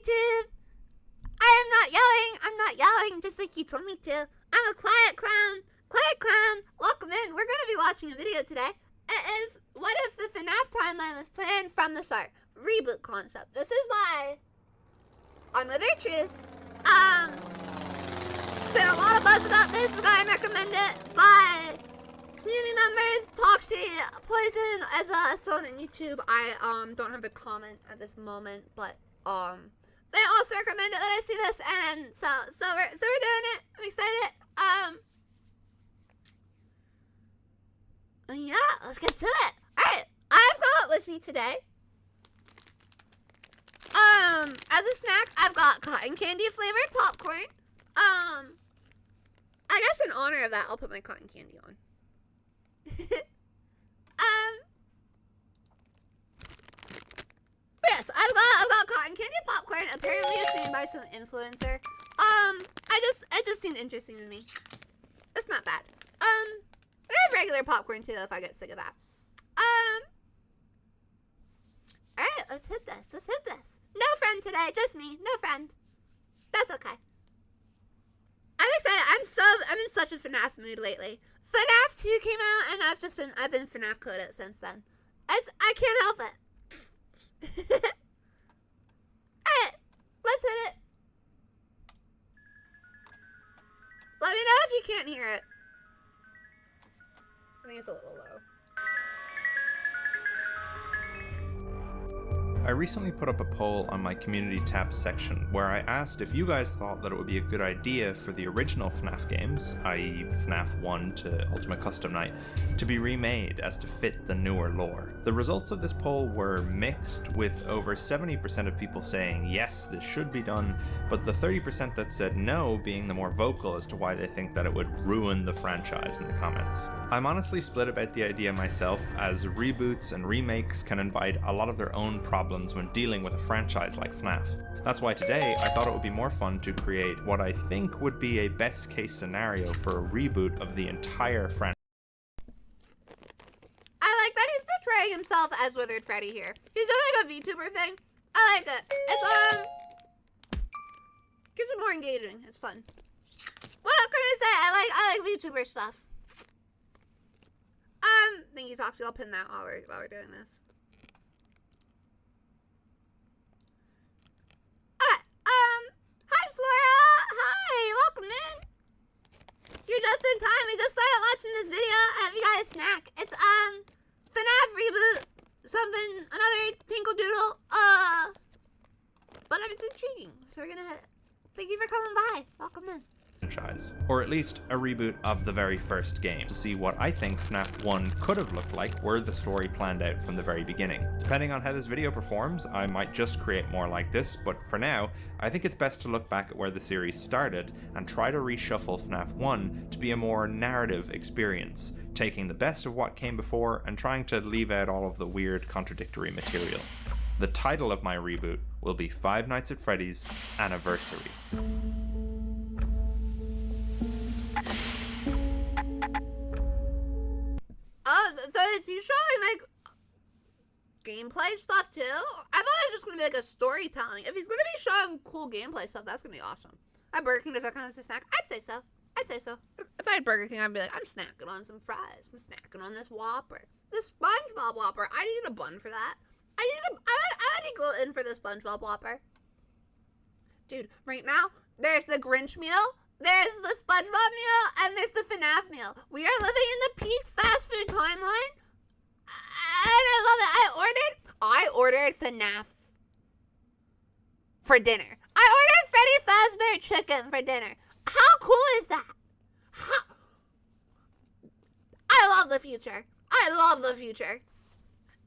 YouTube. I am not yelling. I'm not yelling just like you told me to. I'm a quiet clown. Quiet clown. Welcome in. We're going to be watching a video today. It is, what if the FNAF timeline was planned from the start? Reboot concept. This is why on Mother Truth, been a lot of buzz about this. I recommend it by community members, Toxie, Poison, as well as someone on YouTube. I don't have a comment at this moment, but they also recommend it that I see this, and so we're doing it. I'm excited. Yeah, let's get to it. Alright, I've got with me today, as a snack, I've got cotton candy flavored popcorn. I guess in honor of that, I'll put my cotton candy on. Yes, I've got cotton candy popcorn. Apparently it's made by some influencer. It just seemed interesting to me. It's not bad. I have regular popcorn too if I get sick of that. Alright, let's hit this. Let's hit this. No friend today, just me. No friend. That's okay. I'm excited. I'm in such a FNAF mood lately. FNAF 2 came out and I've been FNAF coded since then. I can't help it. Alright, let's hit it. Let me know if you can't hear it. I think it's a little low. I recently put up a poll on my community tab section where I asked if you guys thought that it would be a good idea for the original FNAF games, i.e. FNAF 1 to Ultimate Custom Night, to be remade as to fit the newer lore. The results of this poll were mixed, with over 70% of people saying yes, this should be done, but the 30% that said no being the more vocal as to why they think that it would ruin the franchise in the comments. I'm honestly split about the idea myself, as reboots and remakes can invite a lot of their own problems when dealing with a franchise like FNAF. That's why today I thought it would be more fun to create what I think would be a best case scenario for a reboot of the entire franchise. I like that he's portraying himself as Withered Freddy here. He's doing like a VTuber thing. I like it. It's keeps it more engaging. It's fun. What else can I say? I like VTuber stuff. Thank you, Toxie. I'll pin that while we're doing this. Hi, Slora! Hi! Welcome in! You're just in time. We just started watching this video. I have you guys a snack. It's, FNAF reboot. Something, another Tinkle Doodle. But it's intriguing, so we're gonna hit it. Thank you for coming by. Welcome in. Franchise, or at least a reboot of the very first game, to see what I think FNAF 1 could have looked like were the story planned out from the very beginning. Depending on how this video performs, I might just create more like this, but for now, I think it's best to look back at where the series started and try to reshuffle FNAF 1 to be a more narrative experience, taking the best of what came before and trying to leave out all of the weird contradictory material. The title of my reboot will be Five Nights at Freddy's Anniversary. Oh, so is he showing, like, gameplay stuff, too? I thought it was just going to be, like, a storytelling. If he's going to be showing cool gameplay stuff, that's going to be awesome. At Burger King, does that count as a snack? I'd say so. I'd say so. If I had Burger King, I'd be like, I'm snacking on some fries. I'm snacking on this Whopper. This SpongeBob Whopper. I need a bun for that. I would go in for the SpongeBob Whopper. Dude, right now, there's the Grinch meal. There's the SpongeBob meal, and there's the FNAF meal. We are living in the peak fast food timeline, and I love it. I ordered FNAF for dinner. I ordered Freddy Fazbear chicken for dinner. How cool is that? I love the future. I love the future.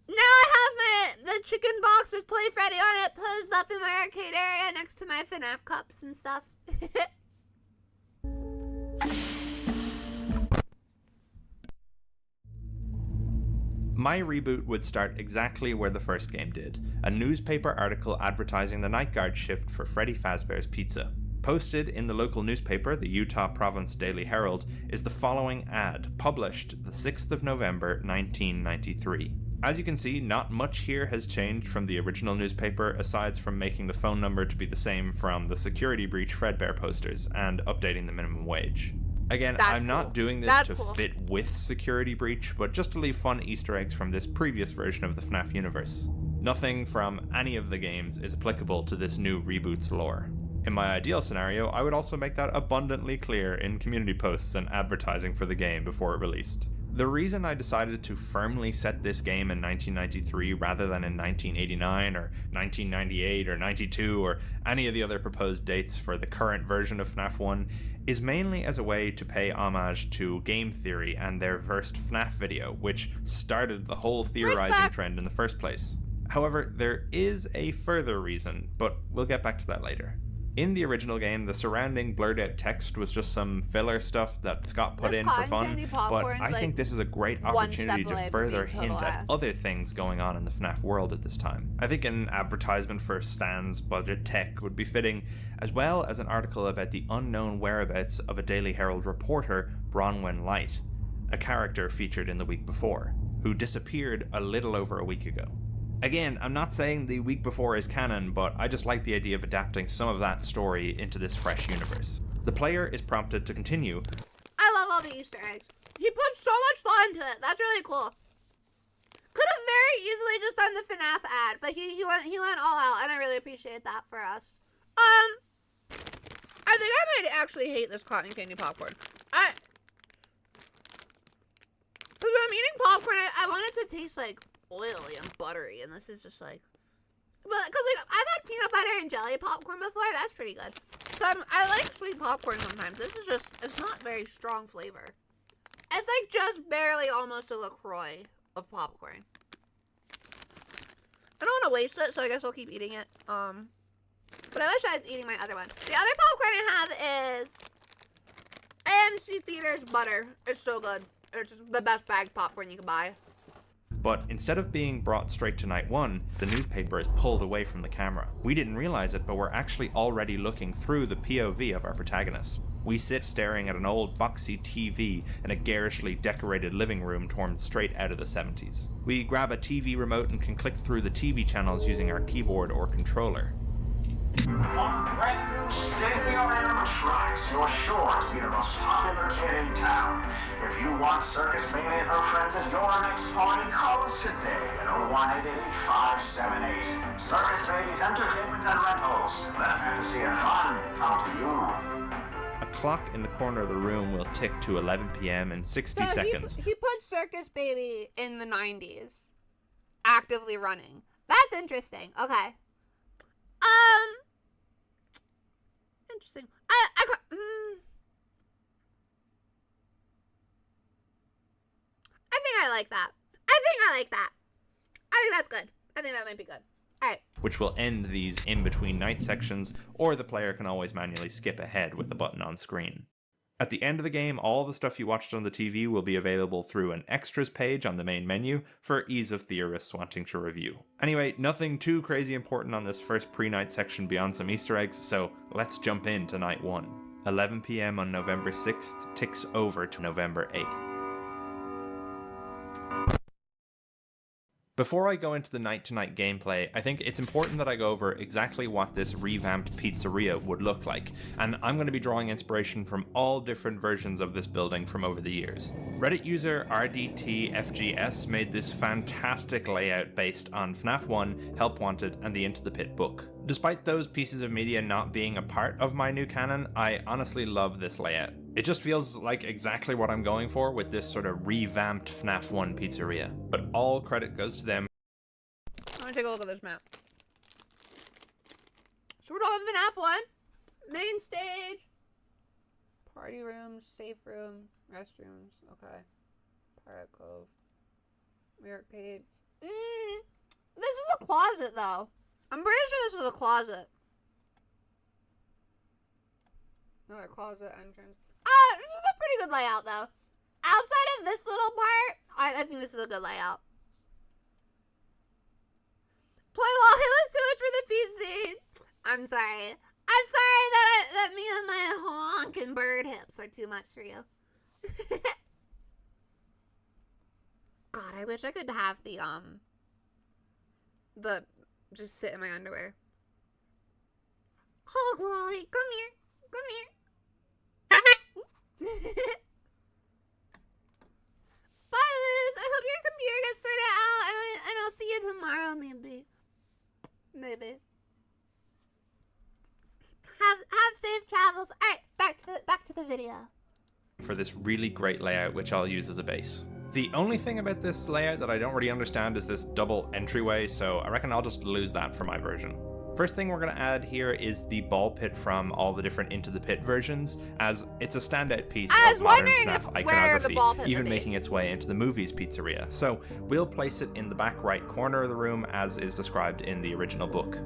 Now I have the chicken box with Toy Freddy on it posed up in my arcade area next to my FNAF cups and stuff. My reboot would start exactly where the first game did, a newspaper article advertising the night guard shift for Freddy Fazbear's Pizza. Posted in the local newspaper, the Utah Province Daily Herald, is the following ad, published the 6th of November 1993. As you can see, not much here has changed from the original newspaper, aside from making the phone number to be the same from the security breach Fredbear posters and updating the minimum wage. Again, I'm not doing this to fit with security breach, but just to leave fun Easter eggs from this previous version of the FNAF universe. Nothing from any of the games is applicable to this new reboot's lore. In my ideal scenario, I would also make that abundantly clear in community posts and advertising for the game before it released. The reason I decided to firmly set this game in 1993 rather than in 1989 or 1998 or 92 or any of the other proposed dates for the current version of FNAF 1 is mainly as a way to pay homage to game theory and their first FNAF video, which started the whole theorizing trend in the first place. However, there is a further reason, but we'll get back to that later. In the original game, the surrounding blurred out text was just some filler stuff that Scott put in for fun, but I think this is a great opportunity to further hint at other things going on in the FNAF world at this time. I think an advertisement for Stan's budget tech would be fitting, as well as an article about the unknown whereabouts of a Daily Herald reporter, Bronwyn Light, a character featured in the week before, who disappeared a little over a week ago. Again, I'm not saying the week before is canon, but I just like the idea of adapting some of that story into this fresh universe. The player is prompted to continue. I love all the Easter eggs. He put so much thought into it. That's really cool. Could have very easily just done the FNAF ad, but he went all out, and I really appreciate that for us. I think I might actually hate this cotton candy popcorn. Because when I'm eating popcorn, I want it to taste like oily and buttery, and this is just like, but because like I've had peanut butter and jelly popcorn before, that's pretty good. So I like sweet popcorn sometimes. This is just, it's not very strong flavor. It's like just barely almost a LaCroix of popcorn. I don't want to waste it, so I guess I'll keep eating it. But I wish I was eating my other one. The other popcorn I have is AMC Theaters butter. It's so good. It's just the best bagged popcorn you can buy. But instead of being brought straight to night 1, the newspaper is pulled away from the camera. We didn't realize it, but we're actually already looking through the POV of our protagonist. We sit staring at an old boxy TV in a garishly decorated living room torn straight out of the 70s. We grab a TV remote and can click through the TV channels using our keyboard or controller. On brand new state-of-the-art tracks, you're sure to be the most popular kid in town. If you want Circus Baby and her friends at your next party, call us today at 01888-578. Circus Baby's Entertainment and Rentals. Let fantasy and fun come to you. A clock in the corner of the room will tick to 11 p.m. in 60 seconds. He put Circus Baby in the 90s. Actively running. That's interesting. Okay. Interesting. I think I like that. I think that's good. I think that might be good. Alright. Which will end these in-between night sections, or the player can always manually skip ahead with the button on screen. At the end of the game, all the stuff you watched on the TV will be available through an extras page on the main menu for ease of theorists wanting to review. Anyway, nothing too crazy important on this first pre-night section beyond some Easter eggs, so let's jump into night 1. 11 p.m. on November 6th ticks over to November 8th. Before I go into the night-to-night gameplay, I think it's important that I go over exactly what this revamped pizzeria would look like, and I'm going to be drawing inspiration from all different versions of this building from over the years. Reddit user RDTFGS made this fantastic layout based on FNAF 1, Help Wanted, and the Into the Pit book. Despite those pieces of media not being a part of my new canon, I honestly love this layout. It just feels like exactly what I'm going for with this sort of revamped FNAF 1 pizzeria. But all credit goes to them. I'm gonna take a look at this map. So we're doing FNAF 1. Main stage. Party rooms, safe room, restrooms. Okay. Pirate Cove. Arcade. This is a closet though. I'm pretty sure this is a closet. Another closet entrance. This is a pretty good layout though. Outside of this little part, I think this is a good layout. Toy Lollie, it was too much for the PC. I'm sorry. I'm sorry that me and my honking bird hips are too much for you. God, I wish I could have the just sit in my underwear. Oh, Lollie, come here. Come here. Bye, Liz. I hope your computer gets sorted out, and I'll see you tomorrow, maybe. Maybe. Have safe travels. All right, back to the video. For this really great layout, which I'll use as a base. The only thing about this layout that I don't really understand is this double entryway, so I reckon I'll just lose that for my version. First thing we're going to add here is the ball pit from all the different Into the Pit versions, as it's a standout piece of modern FNAF iconography, even making its way into the movie's pizzeria. So we'll place it in the back right corner of the room as is described in the original book.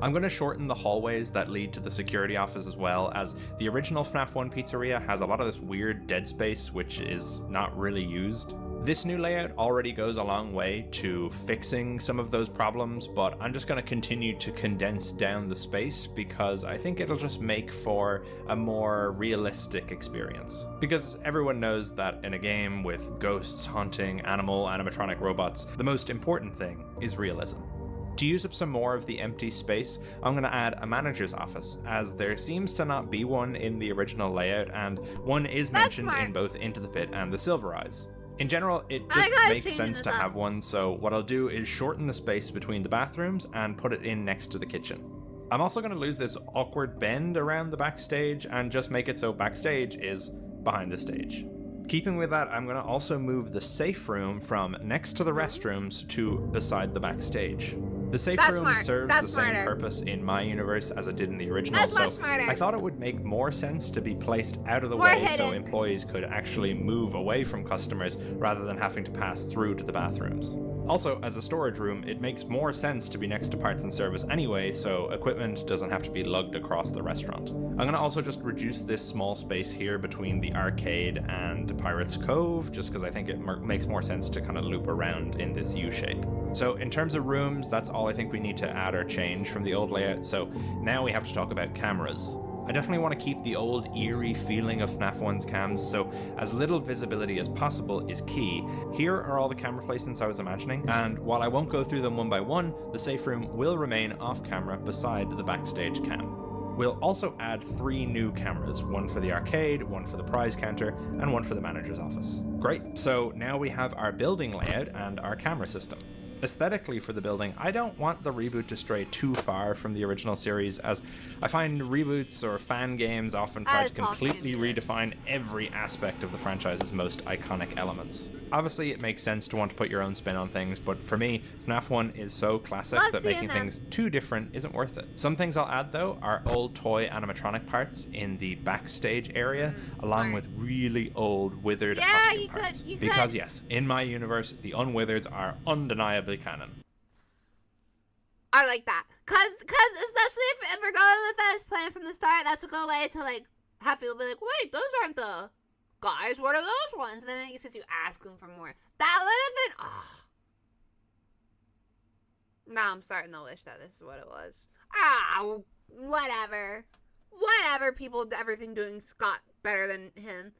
I'm going to shorten the hallways that lead to the security office as well, as the original FNAF 1 pizzeria has a lot of this weird dead space which is not really used. This new layout already goes a long way to fixing some of those problems, but I'm just going to continue to condense down the space because I think it'll just make for a more realistic experience. Because everyone knows that in a game with ghosts, haunting, animatronic robots, the most important thing is realism. To use up some more of the empty space, I'm going to add a manager's office, as there seems to not be one in the original layout, and one is mentioned in both Into the Pit and the Silver Eyes. In general, it just makes sense to have one, so what I'll do is shorten the space between the bathrooms and put it in next to the kitchen. I'm also going to lose this awkward bend around the backstage and just make it so backstage is behind the stage. Keeping with that, I'm going to also move the safe room from next to the restrooms to beside the backstage. The safe room serves the same purpose in my universe as it did in the original, so I thought it would make more sense to be placed out of the way so employees could actually move away from customers rather than having to pass through to the bathrooms. Also, as a storage room, it makes more sense to be next to parts and service anyway, so equipment doesn't have to be lugged across the restaurant. I'm going to also just reduce this small space here between the arcade and Pirate's Cove, just because I think it makes more sense to kind of loop around in this U shape. So in terms of rooms, that's all I think we need to add or change from the old layout, so now we have to talk about cameras. I definitely want to keep the old eerie feeling of FNAF 1's cams, so as little visibility as possible is key. Here are all the camera placements I was imagining, and while I won't go through them one by one, the safe room will remain off camera beside the backstage cam. We'll also add 3 new cameras, one for the arcade, one for the prize counter, and one for the manager's office. Great, so now we have our building layout and our camera system. Aesthetically for the building, I don't want the reboot to stray too far from the original series, as I find reboots or fan games often try to completely redefine every aspect of the franchise's most iconic elements. Obviously, it makes sense to want to put your own spin on things, but for me, FNAF 1 is so classic that making things too different isn't worth it. Some things I'll add though are old toy animatronic parts in the backstage area, along with really old withered costume parts. Because yes, in my universe, the unwithereds are undeniably canon. I like that, cause especially if we're going with this plan from the start, that's a good way to like have people be like, wait, those aren't the guys. What are those ones? And then since you ask them for more, that would have been. Now I'm starting to wish that this is what it was. Whatever. People, everything doing Scott better than him.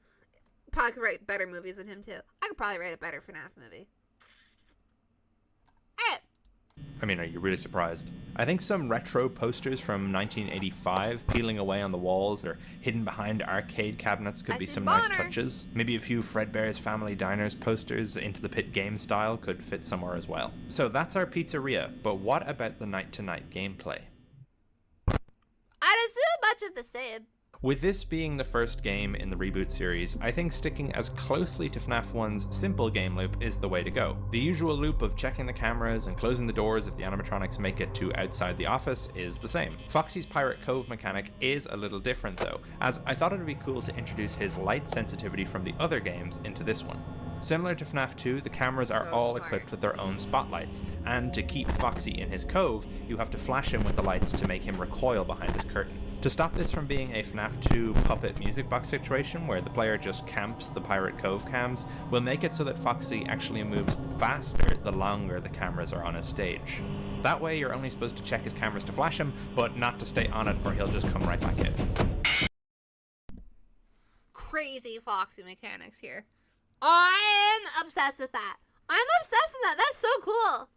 Probably could write better movies than him too. I could probably write a better FNAF movie. I mean, are you really surprised? I think some retro posters from 1985 peeling away on the walls or hidden behind arcade cabinets could be some nice touches. Maybe a few Fredbear's Family Diners posters Into the Pit game style could fit somewhere as well. So that's our pizzeria, but what about the night-to-night gameplay? I'd assume much of the same. With this being the first game in the reboot series, I think sticking as closely to FNAF 1's simple game loop is the way to go. The usual loop of checking the cameras and closing the doors if the animatronics make it to outside the office is the same. Foxy's Pirate Cove mechanic is a little different though, as I thought it would be cool to introduce his light sensitivity from the other games into this one. Similar to FNAF 2, the cameras are all equipped with their own spotlights, and to keep Foxy in his cove, you have to flash him with the lights to make him recoil behind his curtain. To stop this from being a FNAF 2 puppet music box situation where the player just camps the Pirate Cove cams, we'll make it so that Foxy actually moves faster the longer the cameras are on his stage. That way you're only supposed to check his cameras to flash him, but not to stay on it or he'll just come right back in. Crazy Foxy mechanics here. I'm obsessed with that. I'm obsessed with that. That's so cool.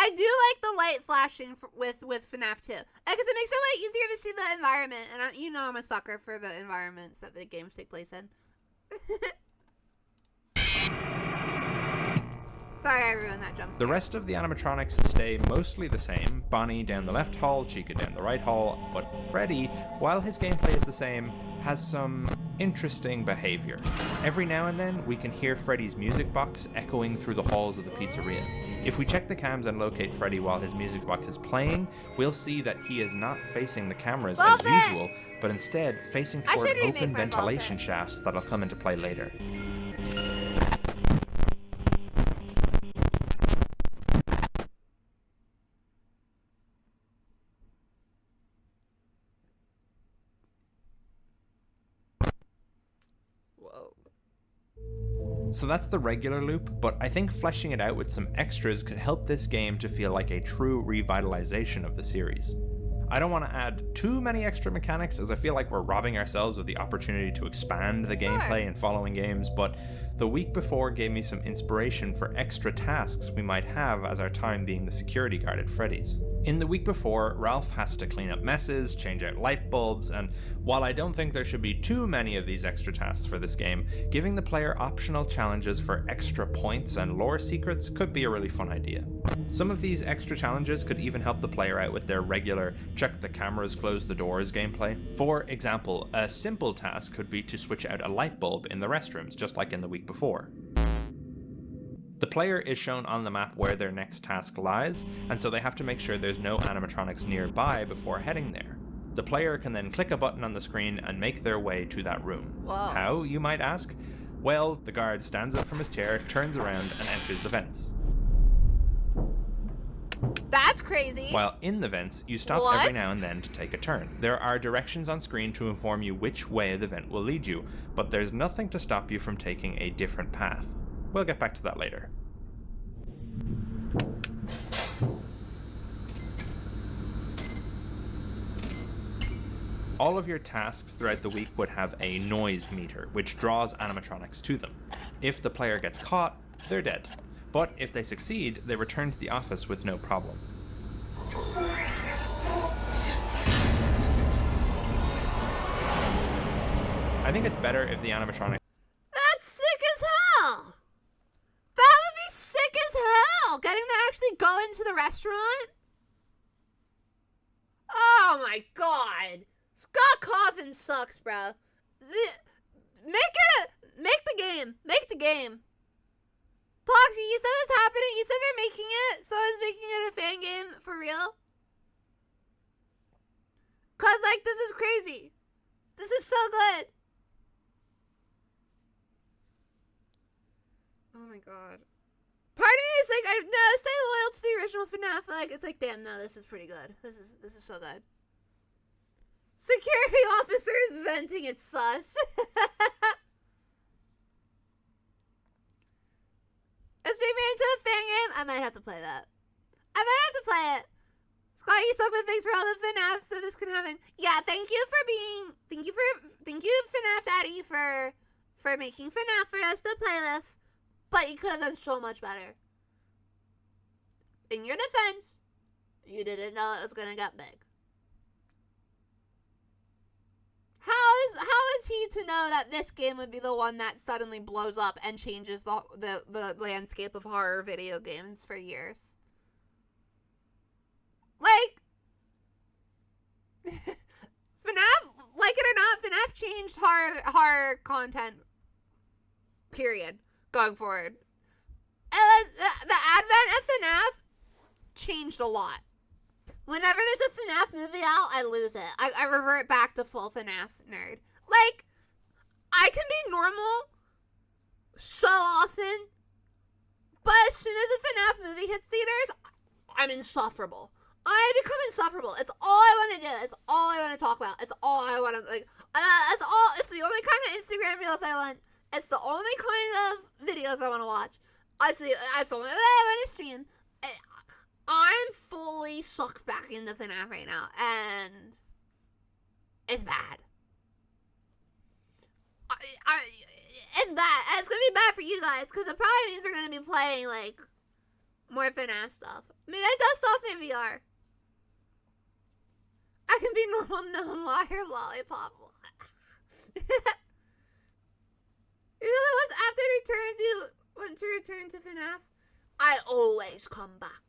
I do like the light flashing with FNAF 2. Because it makes it way easier to see the environment. And you know I'm a sucker for the environments that the games take place in. Sorry I ruined that jump scare. The rest of the animatronics stay mostly the same. Bonnie down the left hall, Chica down the right hall, but Freddy, while his gameplay is the same, has some interesting behavior. Every now and then, we can hear Freddy's music box echoing through the halls of the pizzeria. If we check the cams and locate Freddy while his music box is playing, we'll see that he is not facing the cameras as usual, but instead facing toward open ventilation shafts that'll come into play later. So that's the regular loop, but I think fleshing it out with some extras could help this game to feel like a true revitalization of the series. I don't want to add too many extra mechanics, as I feel like we're robbing ourselves of the opportunity to expand the gameplay in following games, but the week before gave me some inspiration for extra tasks we might have as our time being the security guard at Freddy's. In the week before, Ralph has to clean up messes, change out light bulbs, and while I don't think there should be too many of these extra tasks for this game, giving the player optional challenges for extra points and lore secrets could be a really fun idea. Some of these extra challenges could even help the player out with their regular check the cameras, close the doors gameplay. For example, a simple task could be to switch out a light bulb in the restrooms, just like in the week before. The player is shown on the map where their next task lies, and so they have to make sure there's no animatronics nearby before heading there. The player can then click a button on the screen and make their way to that room. Wow. How, you might ask? Well, the guard stands up from his chair, turns around, and enters the vents. That's crazy. While in the vents, you stop every now and then to take a turn. There are directions on screen to inform you which way the vent will lead you, but there's nothing to stop you from taking a different path. We'll get back to that later. All of your tasks throughout the week would have a noise meter, which draws animatronics to them. If the player gets caught, they're dead. But if they succeed, they return to the office with no problem. I think it's better if the animatronic... That's sick as hell! That would be sick as hell! Getting to actually go into the restaurant? Oh my god! Scott Coffin sucks, bro. Make the game. Toxie, you said it's happening. You said they're making it. So is making it a fan game for real? Cause like this is crazy. This is so good. Oh my god. Part of me is like, I no, stay loyal to the original FNAF. Like it's like, damn, no, this is pretty good. This is so good. Security officers venting. It's sus. It's being made into a fan game. I might have to play that. I might have to play it. Scott, you suck, but thanks for all the FNAF so this can happen. Yeah, thank you FNAF Daddy for making FNAF for us to play with. But you could have done so much better. In your defense, you didn't know it was gonna get big. How is he to know that this game would be the one that suddenly blows up and changes the landscape of horror video games for years? Like, FNAF, like it or not, FNAF changed horror content, period, going forward. And the advent of FNAF changed a lot. Whenever there's a FNAF movie out, I lose it. I revert back to full FNAF nerd. Like, I can be normal so often, but as soon as a FNAF movie hits theaters, I'm insufferable. I become insufferable. It's all I want to do. It's all I want to talk about. It's all I want to, like, it's the only kind of Instagram reels I want. It's the only kind of videos I want to watch. That's the only way I want to stream. I'm fully sucked back into FNAF right now, and it's bad. it's bad. It's gonna be bad for you guys because it probably means we're gonna be playing like more FNAF stuff. I mean, it does stuff in VR. I can be normal, known liar, lollipop. You know what's after it returns you want to return to FNAF? I always come back.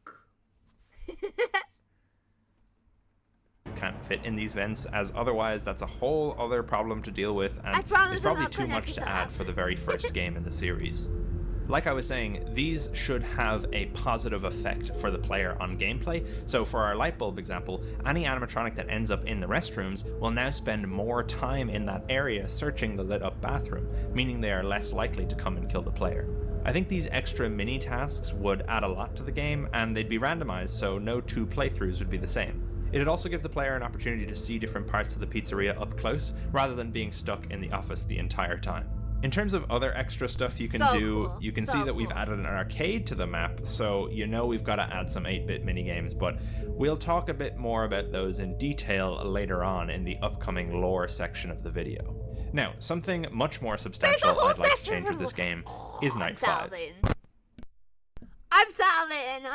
Can't fit in these vents, as otherwise that's a whole other problem to deal with, and it's probably too much to add for the very first game in the series. Like I was saying, these should have a positive effect for the player on gameplay, so for our light bulb example, any animatronic that ends up in the restrooms will now spend more time in that area searching the lit up bathroom, meaning they are less likely to come and kill the player. I think these extra mini tasks would add a lot to the game, and they'd be randomized, so no two playthroughs would be the same. It'd also give the player an opportunity to see different parts of the pizzeria up close, rather than being stuck in the office the entire time. In terms of other extra stuff you can do, cool. You can see that we've added an arcade to the map, so you know we've got to add some 8-bit minigames, but we'll talk a bit more about those in detail later on in the upcoming lore section of the video. Now, something much more substantial I'd like to change with this game is Night 5.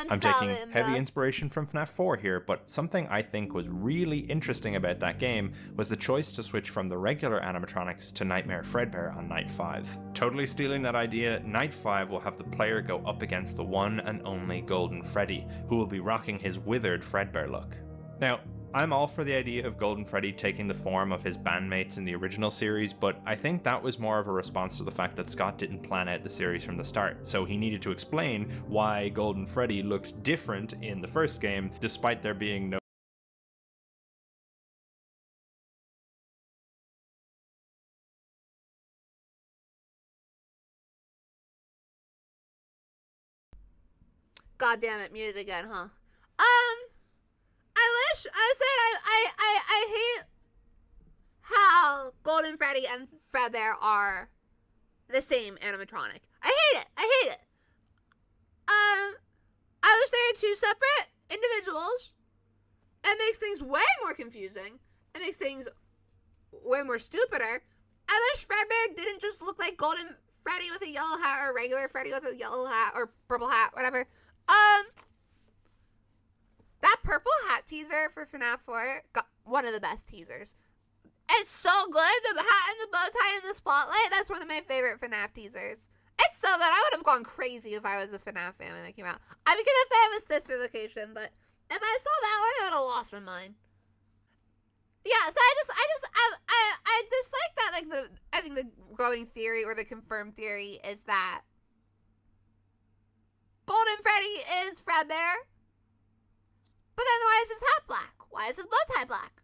I'm taking heavy inspiration from FNAF 4 here, but something I think was really interesting about that game was the choice to switch from the regular animatronics to Nightmare Fredbear on Night 5. Totally stealing that idea, Night 5 will have the player go up against the one and only Golden Freddy, who will be rocking his withered Fredbear look. Now, I'm all for the idea of Golden Freddy taking the form of his bandmates in the original series, but I think that was more of a response to the fact that Scott didn't plan out the series from the start, so he needed to explain why Golden Freddy looked different in the first game, despite there being no God damn it, muted again, huh? I hate how Golden Freddy and Fredbear are the same animatronic. I hate it. I wish they were two separate individuals. It makes things way more confusing. It makes things way more stupider. I wish Fredbear didn't just look like Golden Freddy with a yellow hat or regular Freddy with a yellow hat or purple hat, whatever. That purple hat teaser for FNAF 4 got one of the best teasers. It's so good. The hat and the bow tie in the spotlight. That's one of my favorite FNAF teasers. It's so good. I would have gone crazy if I was a FNAF fan when that came out. I became a fan of Sister Location, but if I saw that one, I would have lost my mind. Yeah, so I dislike that. Like I think the growing theory or the confirmed theory is that Golden Freddy is Fredbear. But then why is his hat black? Why is his bow tie black?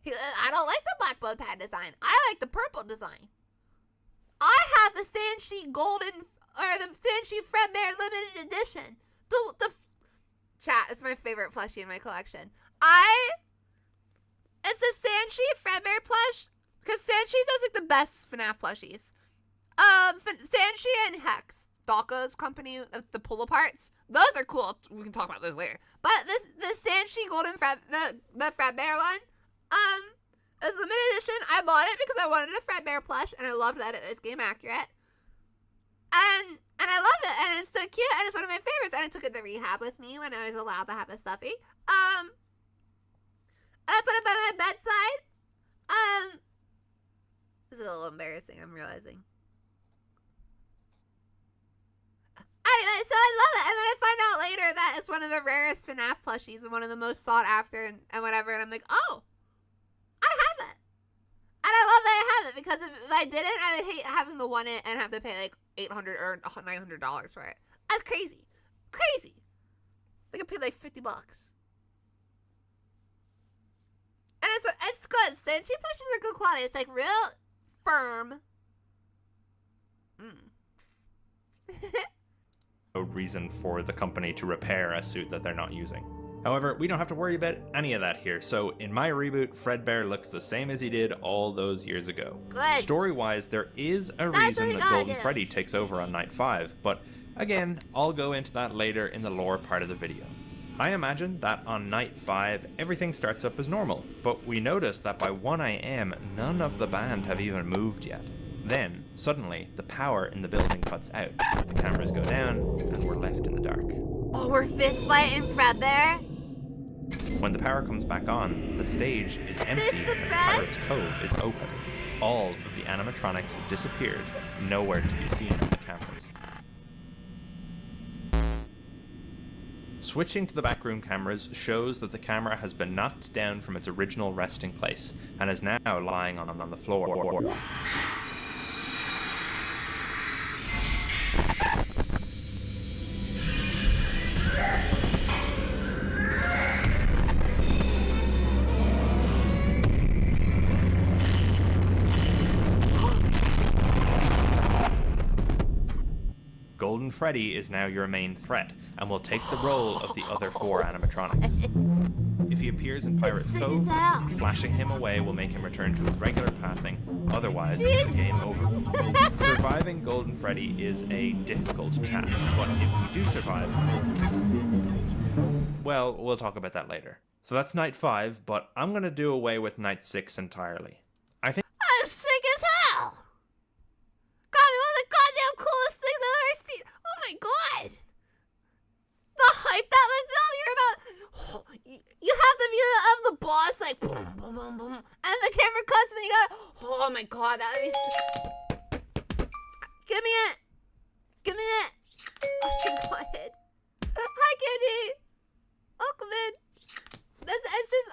I don't like the black bow tie design. I like the purple design. I have the Sanshi the Sanshi Fredbear limited edition. The chat, it's my favorite plushie in my collection. It's a Sanshi Fredbear plush because Sanshi does like the best FNAF plushies. Sanshi and Hex, Dawka's company, the pull aparts. Those are cool. We can talk about those later. But the Sanshi Golden the Fredbear one, is limited edition. I bought it because I wanted a Fredbear plush, and I loved that it was game accurate. And I love it, and it's so cute, and it's one of my favorites. And I took it to rehab with me when I was allowed to have a stuffy. And I put it by my bedside. This is a little embarrassing, I'm realizing. Anyway, so I love it, and then I find out later that it's one of the rarest FNAF plushies and one of the most sought after and whatever, and I'm like, oh, I have it. And I love that I have it, because if I didn't, I would hate having to want it and have to pay like $800 or $900 for it. That's crazy. Crazy. I could pay like $50. And it's good. Sanchi plushies are good quality. It's like real firm. No reason for the company to repair a suit that they're not using. However, we don't have to worry about any of that here, so in my reboot, Fredbear looks the same as he did all those years ago. Good. Story-wise, there is a reason that Golden Freddy takes over on Night 5, but again, I'll go into that later in the lore part of the video. I imagine that on night 5, everything starts up as normal, but we notice that by 1 AM, none of the band have even moved yet. Then, suddenly, the power in the building cuts out, the cameras go down, and we're left in the dark. Oh, we're fist fighting Fred there? When the power comes back on, the stage is empty and Pirate's Cove is open. All of the animatronics have disappeared, nowhere to be seen on the cameras. Switching to the backroom cameras shows that the camera has been knocked down from its original resting place and is now lying on the floor. Golden Freddy is now your main threat, and will take the role of the other 4 animatronics. If he appears in Pirate's Cove, flashing him away will make him return to his regular pathing, otherwise it's a game over. Surviving Golden Freddy is a difficult task, but if we do survive, well, we'll talk about that later. So that's night 5, but I'm gonna do away with night 6 entirely. I'm sick as hell! God, one of the goddamn coolest things I've ever seen! Oh my god! The hype that would build, you're about... You have the view of the boss, like, boom, boom, boom, boom, and the camera cuts and you got... Oh my god, that would be so... Give me it! Give me it! Oh my god. Hi, Kitty! Welcome in. It's just...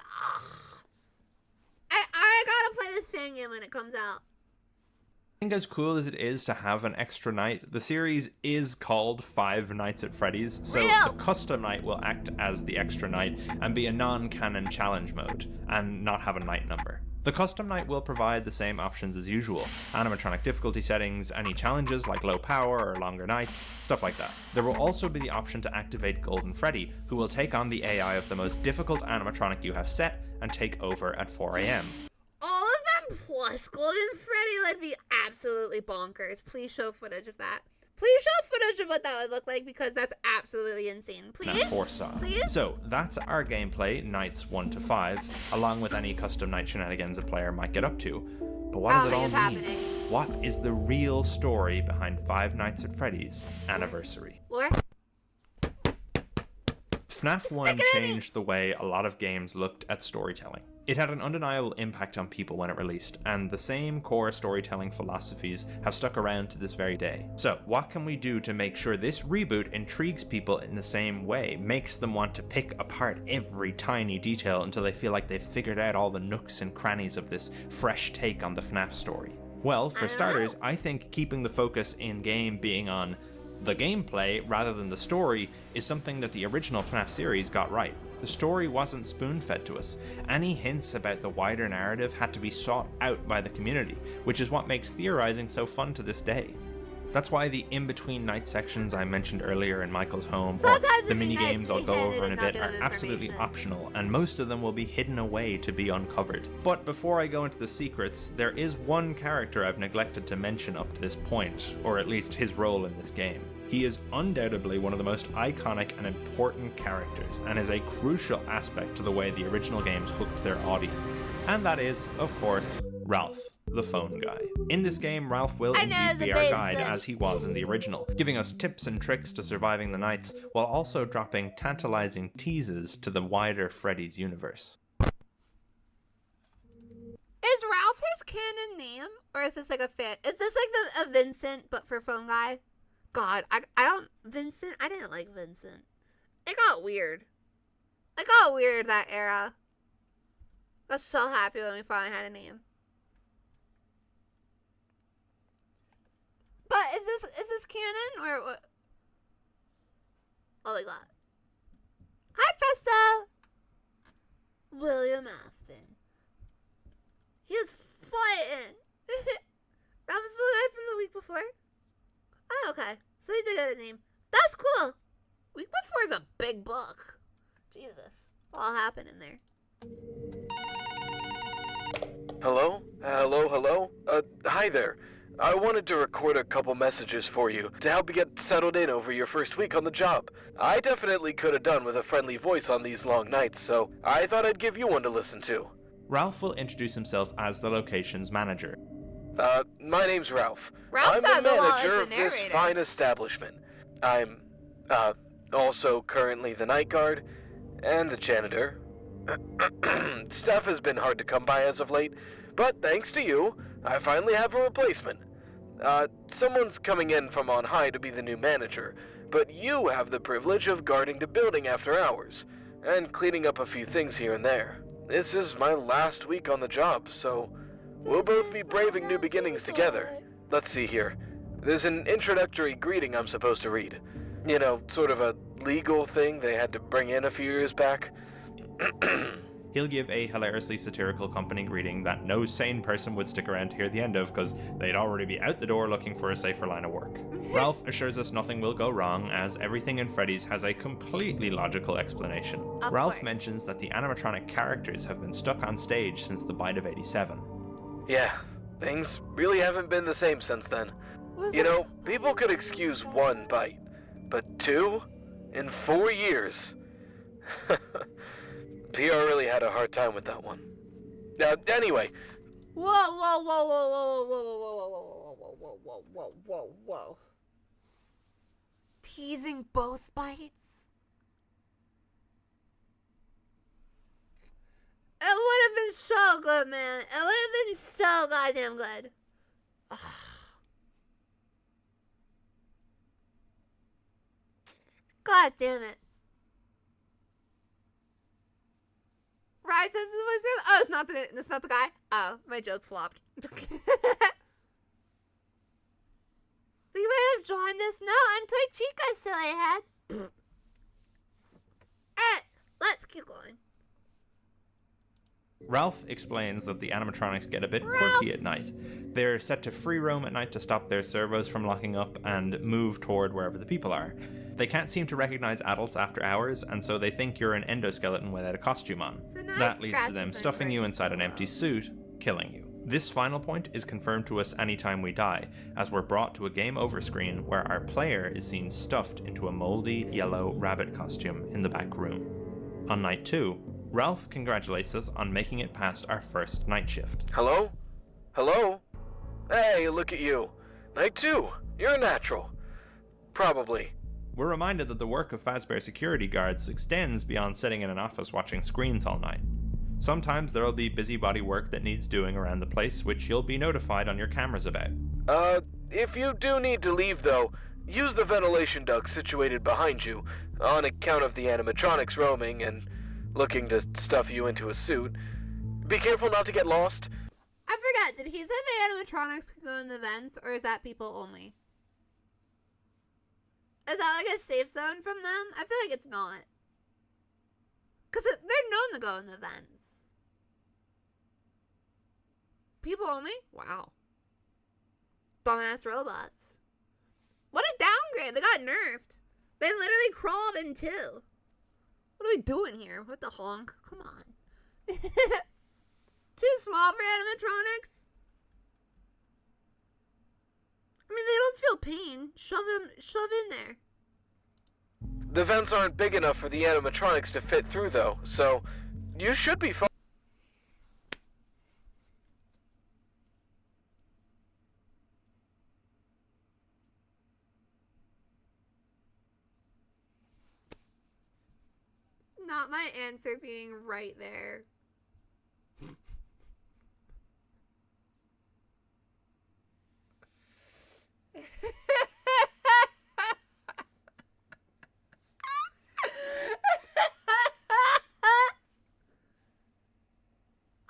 I gotta play this fan game when it comes out. I think as cool as it is to have an extra night, the series is called Five Nights at Freddy's, so the custom night will act as the extra night and be a non-canon challenge mode, and not have a night number. The custom night will provide the same options as usual: animatronic difficulty settings, any challenges like low power or longer nights, stuff like that. There will also be the option to activate Golden Freddy, who will take on the AI of the most difficult animatronic you have set and take over at 4 AM. All of them plus Golden Freddy would be absolutely bonkers. Please show footage of that. Please show footage of what that would look like, because that's absolutely insane. Please? 4 style. Please? So that's our gameplay, nights 1 to 5, along with any custom night shenanigans a player might get up to. But what does it all mean? Happening. What is the real story behind Five Nights at Freddy's Anniversary? Lore? FNAF 1 changed the way a lot of games looked at storytelling. It had an undeniable impact on people when it released, and the same core storytelling philosophies have stuck around to this very day. So, what can we do to make sure this reboot intrigues people in the same way, makes them want to pick apart every tiny detail until they feel like they've figured out all the nooks and crannies of this fresh take on the FNAF story? Well, for starters, I think keeping the focus in-game being on the gameplay rather than the story is something that the original FNAF series got right. The story wasn't spoon-fed to us. Any hints about the wider narrative had to be sought out by the community, which is what makes theorizing so fun to this day. That's why the in-between night sections I mentioned earlier in Michael's home, or the mini-games I'll go over in a bit, are absolutely optional, and most of them will be hidden away to be uncovered. But before I go into the secrets, there is one character I've neglected to mention up to this point, or at least his role in this game. He is undoubtedly one of the most iconic and important characters, and is a crucial aspect to the way the original games hooked their audience. And that is, of course, Ralph, the phone guy. In this game, Ralph will indeed be our guide as he was in the original, giving us tips and tricks to surviving the nights, while also dropping tantalizing teases to the wider Freddy's universe. Is Ralph his canon name? Or is this like a fan? Is this like a Vincent, but for phone guy? God, I don't... Vincent? I didn't like Vincent. It got weird. It got weird that era. I was so happy when we finally had a name. But is this canon or what? Oh my god. Hi, Presto! William Afton. He was fighting. That was the guy from the week before. Oh, okay. So he did get a name. That's cool. Week before is a big book. Jesus. All happened in there. Hello? Hello? Hi there. I wanted to record a couple messages for you to help you get settled in over your first week on the job. I definitely could have done with a friendly voice on these long nights, so I thought I'd give you one to listen to. Ralph will introduce himself as the location's manager. My name's Ralph. Ralph I'm sounds the a lot like manager the of this narrator. fine establishment. I'm, also currently the night guard and the janitor. Staff has been hard to come by as of late, but thanks to you, I finally have a replacement. Someone's coming in from on high to be the new manager, but you have the privilege of guarding the building after hours, and cleaning up a few things here and there. This is my last week on the job, so we'll both be braving new beginnings together. Let's see here. There's an introductory greeting I'm supposed to read. You know, sort of a legal thing they had to bring in a few years back. He'll give a hilariously satirical company greeting that no sane person would stick around to hear the end of because they'd already be out the door looking for a safer line of work. Ralph assures us nothing will go wrong as everything in Freddy's has a completely logical explanation. Ralph course. mentions that the animatronic characters have been stuck on stage since the bite of '87. Yeah, things really haven't been the same since then. You know, people could excuse one bite, but two? In 4 years? PR really had a hard time with that one. Anyway. Whoa, whoa, whoa, whoa, whoa, whoa, whoa, whoa, whoa, whoa, whoa, whoa, whoa, whoa, whoa. Teasing both bites? It would have been so good, man. It would have been so goddamn good. God damn it. Right, so this is what it says. Oh, it's not the guy. Oh, my joke flopped. You might have joined us. No, I'm Toy Chica, silly head. Alright, let's keep going. Ralph explains that the animatronics get a bit quirky at night. They're set to free roam at night to stop their servos from locking up and move toward wherever the people are. They can't seem to recognize adults after hours, and so they think you're an endoskeleton without a costume on. That leads to them stuffing you inside an empty suit, killing you. This final point is confirmed to us anytime we die, as we're brought to a game over screen where our player is seen stuffed into a moldy yellow rabbit costume in the back room. On night 2, Ralph congratulates us on making it past our first night shift. Hello? Hello? Hey, look at you. Night 2. You're a natural. Probably. We're reminded that the work of Fazbear security guards extends beyond sitting in an office watching screens all night. Sometimes there'll be busybody work that needs doing around the place, which you'll be notified on your cameras about. If you do need to leave though, use the ventilation duct situated behind you, on account of the animatronics roaming and looking to stuff you into a suit. Be careful not to get lost. I forgot, did he say the animatronics can go in the vents, or is that people only? Is that like a safe zone from them? I feel like it's not. Because they're known to go in the vents. People only? Wow. Dumbass robots. What a downgrade. They got nerfed. They literally crawled in two. What are we doing here? What the honk? Come on. Too small for animatronics? I mean, they don't feel pain. Shove in there. The vents aren't big enough for the animatronics to fit through though, so you should be fine. Not my answer being right there.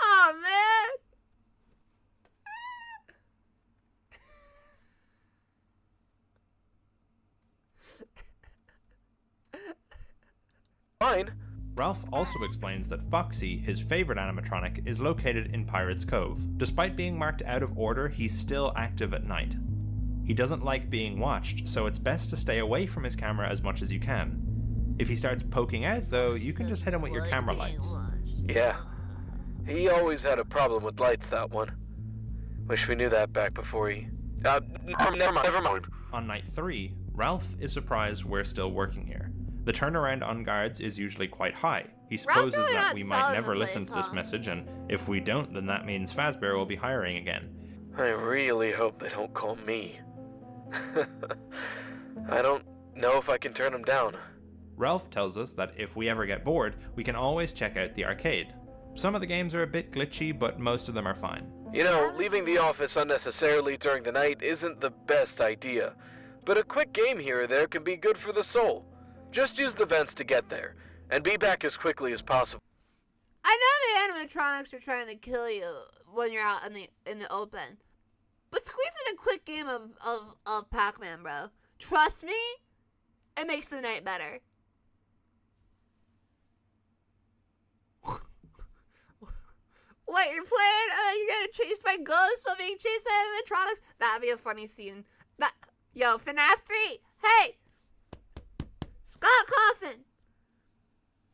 Oh man. Fine. Ralph also explains that Foxy, his favorite animatronic, is located in Pirate's Cove. Despite being marked out of order, he's still active at night. He doesn't like being watched, so it's best to stay away from his camera as much as you can. If he starts poking out though, you can just hit him with your camera lights. Yeah. He always had a problem with lights, that one. Wish we knew that back before he Never mind. On night 3, Ralph is surprised we're still working here. The turnaround on guards is usually quite high. He supposes really that not we might selling never the listen place, to this huh? message, and if we don't, then that means Fazbear will be hiring again. I really hope they don't call me. I don't know if I can turn them down. Ralph tells us that if we ever get bored, we can always check out the arcade. Some of the games are a bit glitchy, but most of them are fine. You know, leaving the office unnecessarily during the night isn't the best idea, but a quick game here or there can be good for the soul. Just use the vents to get there, and be back as quickly as possible. I know the animatronics are trying to kill you when you're out in the open, but squeeze in a quick game of Pac-Man, bro. Trust me, it makes the night better. What, you're playing and then you're getting chased by ghosts while being chased by animatronics? That'd be a funny scene. Yo, FNAF 3, hey! Scott Coffin,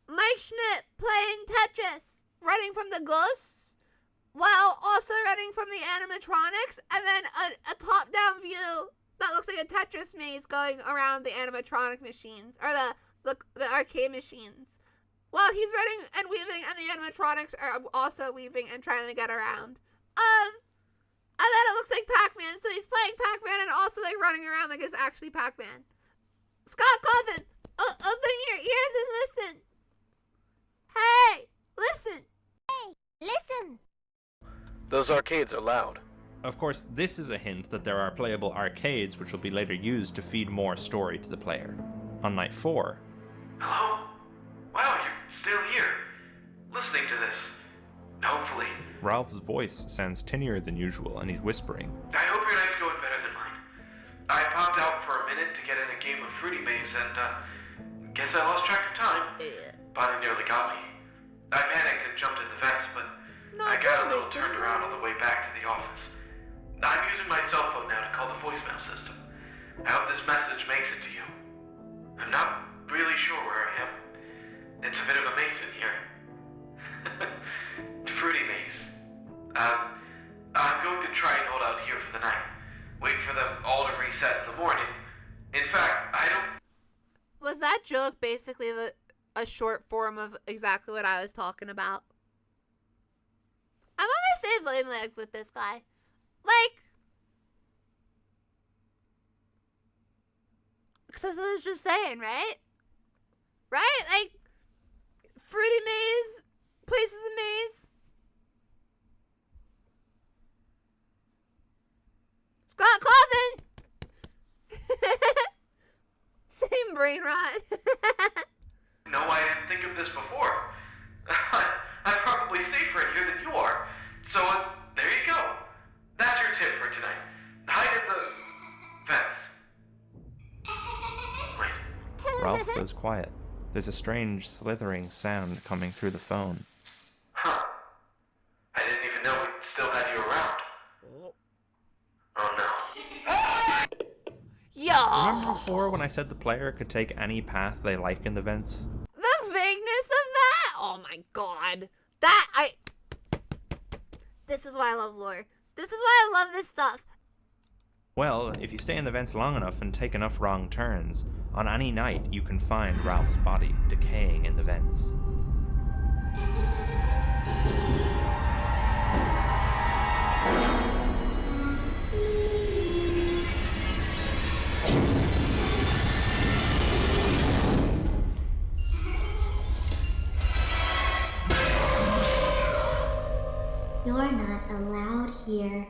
Mike Schmidt playing Tetris, running from the ghosts, while also running from the animatronics, and then a top-down view that looks like a Tetris maze going around the animatronic machines, or the arcade machines. While he's running and weaving, and the animatronics are also weaving and trying to get around. And then it looks like Pac-Man, so he's playing Pac-Man and also like running around like it's actually Pac-Man. Scott Coffin, open your ears and listen. Hey, listen. Hey, listen. Those arcades are loud. Of course, this is a hint that there are playable arcades which will be later used to feed more story to the player. On night 4... Hello? Wow, you're still here, listening to this. Hopefully. Ralph's voice sounds tinnier than usual, and he's whispering. I hope your night's going better than mine. I popped out for a minute to get in a game of Fruity Maze and, guess I lost track of time. But it nearly got me. I panicked and jumped in the vents, but I got a little turned around on the way back to the office. I'm using my cell phone now to call the voicemail system. I hope this message makes it to you. I'm not really sure where I am. It's a bit of a maze in here. Fruity Maze. I'm going to try and hold out here for the night. Wait for them all to reset in the morning. In fact, I don't... Was that joke basically a short form of exactly what I was talking about? I'm on my save lane leg with this guy. Like... Because I was just saying, right? Right? Like... Fruity Maze, Places a Maze. Scott Coffin! Same brain rot. No, I didn't think of this before. I'm probably safer in here than you are. So, there you go. That's your tip for tonight. Hide in the vents. Wait. Ralph goes quiet. There's a strange slithering sound coming through the phone. Huh. I didn't even know we still had you around. Oh no. Yo! Remember before when I said the player could take any path they like in the vents? The vagueness of that? Oh my god. This is why I love lore. This is why I love this stuff. Well, if you stay in the vents long enough and take enough wrong turns, on any night you can find Ralph's body decaying in the vents. You're not allowed here.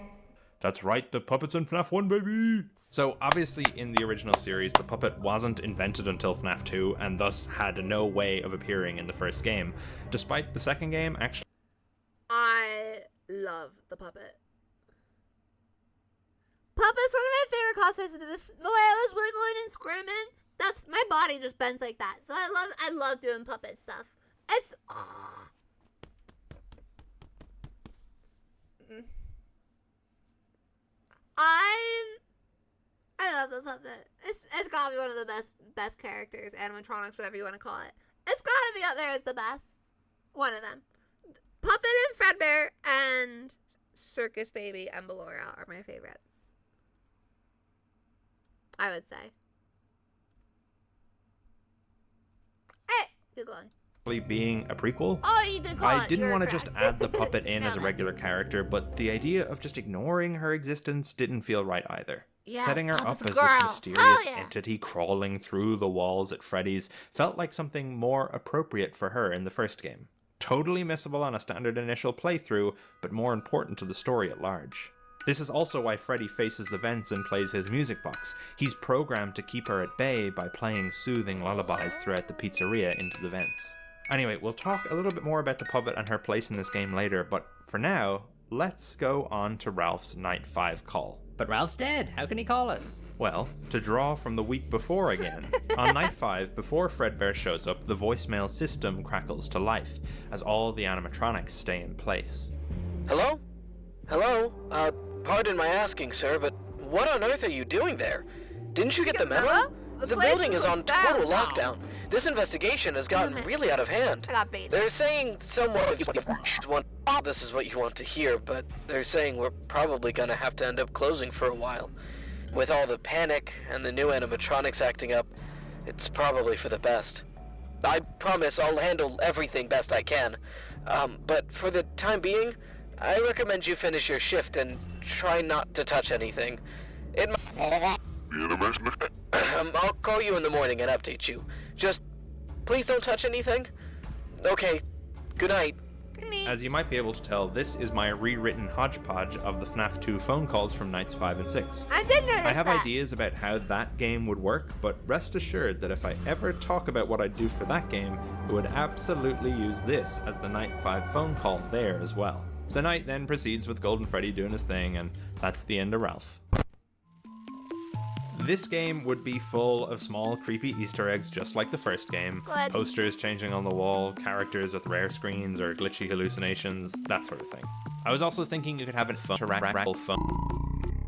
That's right, the puppet's in FNAF 1, baby! So, obviously, in the original series, the puppet wasn't invented until FNAF 2, and thus had no way of appearing in the first game, despite the second game actually... I love the puppet. Puppet's one of my favorite cosplays. The way I was wiggling and squirming, my body just bends like that. So I love doing puppet stuff. It's... I love the puppet. It's gotta be one of the best characters, animatronics, whatever you want to call it. It's gotta be up there as the best. One of them. Puppet and Fredbear and Circus Baby and Ballora are my favorites. I would say. Hey, keep going. Being a prequel. Oh, you did call I it. didn't You're want to correct. just add the puppet in as a No. regular character, but the idea of just ignoring her existence didn't feel right either. Yes, Setting her Puppet's up a as this girl. mysterious Hell yeah. entity crawling through the walls at Freddy's felt like something more appropriate for her in the first game. Totally missable on a standard initial playthrough, but more important to the story at large. This is also why Freddy faces the vents and plays his music box. He's programmed to keep her at bay by playing soothing lullabies throughout the pizzeria into the vents. Anyway, we'll talk a little bit more about the puppet and her place in this game later, but for now, let's go on to Ralph's Night 5 call. But Ralph's dead. How can he call us? Well, to draw from the week before again, on Night 5, before Fredbear shows up, the voicemail system crackles to life, as all the animatronics stay in place. Hello? Hello? Pardon my asking, sir, but what on earth are you doing there? Didn't you get the memo? The place building is on total down. lockdown. This investigation has gotten Damn it. really out of hand. I got baited. They're saying someone this is what you want to hear, but they're saying we're probably gonna have to end up closing for a while. With all the panic and the new animatronics acting up, it's probably for the best. I promise I'll handle everything best I can. But for the time being, I recommend you finish your shift and try not to touch anything. I'll call you in the morning and update you. Just, please don't touch anything. Okay, good night. As you might be able to tell, this is my rewritten hodgepodge of the FNAF 2 phone calls from Nights 5 and 6. I did notice I have that. ideas about how that game would work, but rest assured that if I ever talk about what I'd do for that game, I would absolutely use this as the Night 5 phone call there as well. The night then proceeds with Golden Freddy doing his thing, and that's the end of Ralph. This game would be full of small, creepy Easter eggs just like the first game. Good. Posters changing on the wall, characters with rare screens or glitchy hallucinations, that sort of thing. I was also thinking you could have it fun to rattle fun.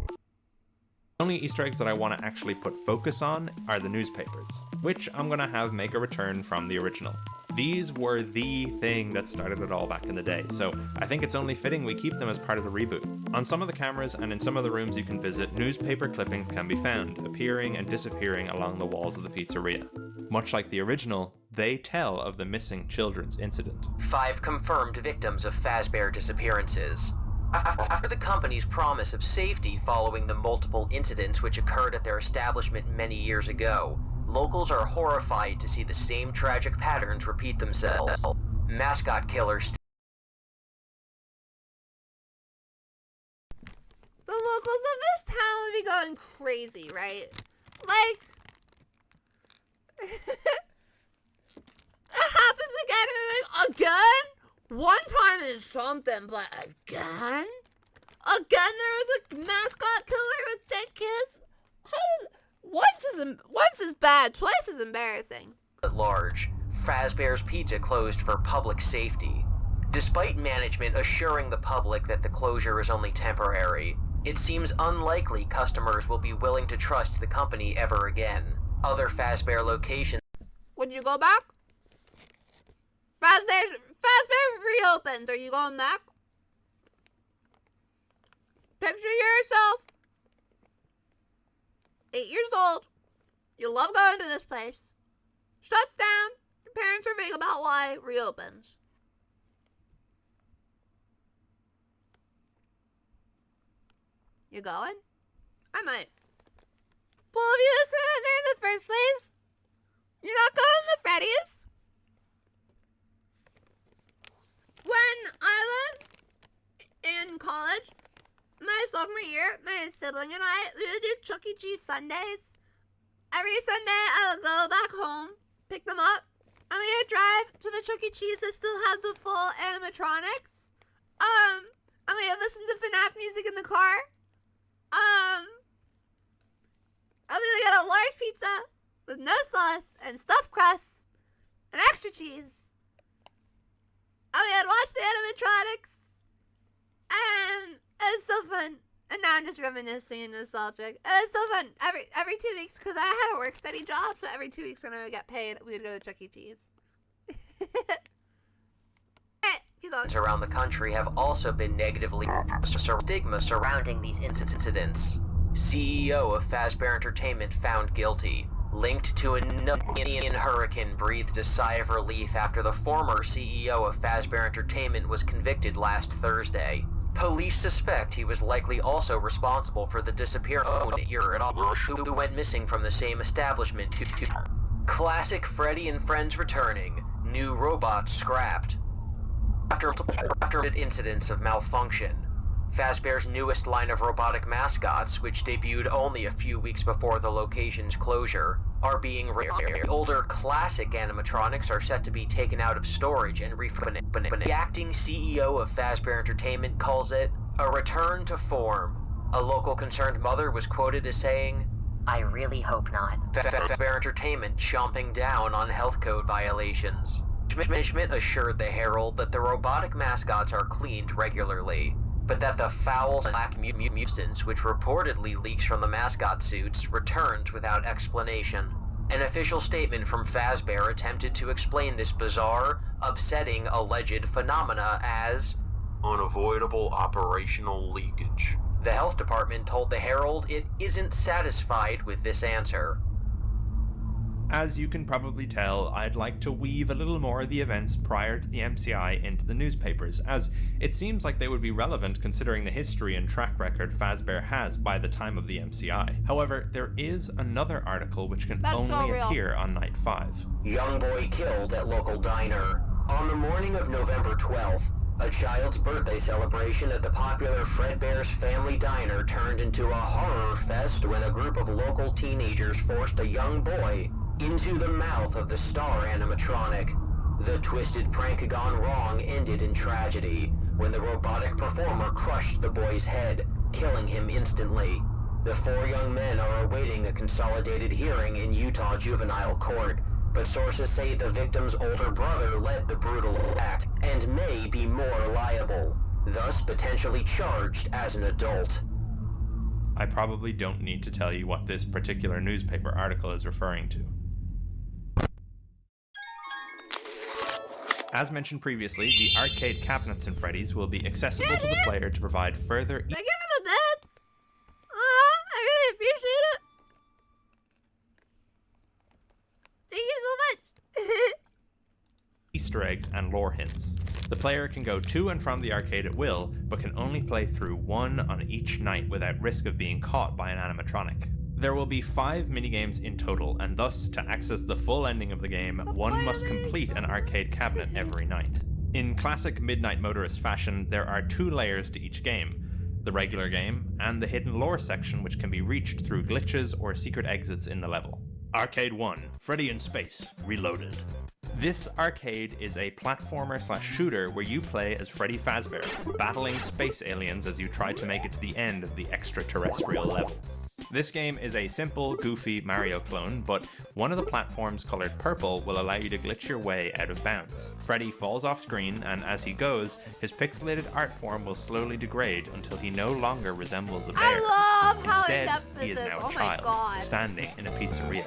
The only Easter eggs that I want to actually put focus on are the newspapers, which I'm going to have make a return from the original. These were the thing that started it all back in the day, so I think it's only fitting we keep them as part of the reboot. On some of the cameras and in some of the rooms you can visit, newspaper clippings can be found, appearing and disappearing along the walls of the pizzeria. Much like the original, they tell of the missing children's incident. 5 confirmed victims of Fazbear disappearances. After the company's promise of safety following the multiple incidents which occurred at their establishment many years ago, locals are horrified to see the same tragic patterns repeat themselves. Mascot killers. The locals of this town would be going crazy, right? Like, it happens again, and they're like, again? One time is something, but again? Again, there was a mascot killer with dead kids? Once is bad, twice is embarrassing. At large, Fazbear's Pizza closed for public safety. Despite management assuring the public that the closure is only temporary, it seems unlikely customers will be willing to trust the company ever again. Other Fazbear locations. Would you go back? Fazbear reopens. Are you going back? Picture yourself 8 years old. You love going to this place. Shuts down. Your parents are vague about why. Reopens. You going? I might. Well, if you listen there in the first place, you're not going to Freddy's? When I was in college, my sophomore year, my sibling and I, we would do Chuck E. Cheese Sundays. Every Sunday, I would go back home, pick them up, and we would drive to the Chuck E. Cheese that still has the full animatronics. And we would listen to FNAF music in the car. And we would get a large pizza with no sauce and stuffed crust and extra cheese. And we would watch the animatronics. And it was so fun. And now I'm just reminiscing and nostalgic. It was so fun. Every 2 weeks, because I had a work study job, so every 2 weeks when I would get paid, we would go to Chuck E. Cheese. Keep going. Around the country have also been negatively stigma surrounding these incidents. CEO of Fazbear Entertainment found guilty. Linked to an Indian hurricane breathed a sigh of relief after the former CEO of Fazbear Entertainment was convicted last Thursday. Police suspect he was likely also responsible for the disappearance who went missing from the same establishment. Classic Freddy and Friends returning. New robots scrapped. After incidents of malfunction, Fazbear's newest line of robotic mascots, which debuted only a few weeks before the location's closure, are being older classic animatronics are set to be taken out of storage and refunded. The acting CEO of Fazbear Entertainment calls it a return to form. A local concerned mother was quoted as saying, "I really hope not." Fazbear Entertainment chomping down on health code violations. Management assured the Herald that the robotic mascots are cleaned regularly, but that the foul black mutants, which reportedly leaks from the mascot suits, returned without explanation. An official statement from Fazbear attempted to explain this bizarre, upsetting alleged phenomena as unavoidable operational leakage. The health department told the Herald it isn't satisfied with this answer. As you can probably tell, I'd like to weave a little more of the events prior to the MCI into the newspapers, as it seems like they would be relevant considering the history and track record Fazbear has by the time of the MCI. However, there is another article which can only appear on Night 5. Young boy killed at local diner. On the morning of November 12th, a child's birthday celebration at the popular Fredbear's Family Diner turned into a horror fest when a group of local teenagers forced a young boy into the mouth of the star animatronic. The twisted prank gone wrong ended in tragedy when the robotic performer crushed the boy's head, killing him instantly. The 4 young men are awaiting a consolidated hearing in Utah Juvenile Court, but sources say the victim's older brother led the brutal act and may be more liable, thus potentially charged as an adult. I probably don't need to tell you what this particular newspaper article is referring to. As mentioned previously, the arcade cabinets in Freddy's will be accessible to the player to provide further Thank you for the bits. I really appreciate it. Thank you so much. Easter eggs and lore hints. The player can go to and from the arcade at will, but can only play through one on each night without risk of being caught by an animatronic. There will be 5 minigames in total, and thus, to access the full ending of the game, one must complete an arcade cabinet every night. In classic Midnight Motorist fashion, there are 2 layers to each game, the regular game, and the hidden lore section, which can be reached through glitches or secret exits in the level. Arcade 1, Freddy in Space, Reloaded. This arcade is a platformer/shooter where you play as Freddy Fazbear, battling space aliens as you try to make it to the end of the extraterrestrial level. This game is a simple, goofy Mario clone, but one of the platforms colored purple will allow you to glitch your way out of bounds. Freddy falls off screen, and as he goes, his pixelated art form will slowly degrade until he no longer resembles a bear. I love how Instead, in-depth this he is is. now Oh a my child, god. standing in a pizzeria.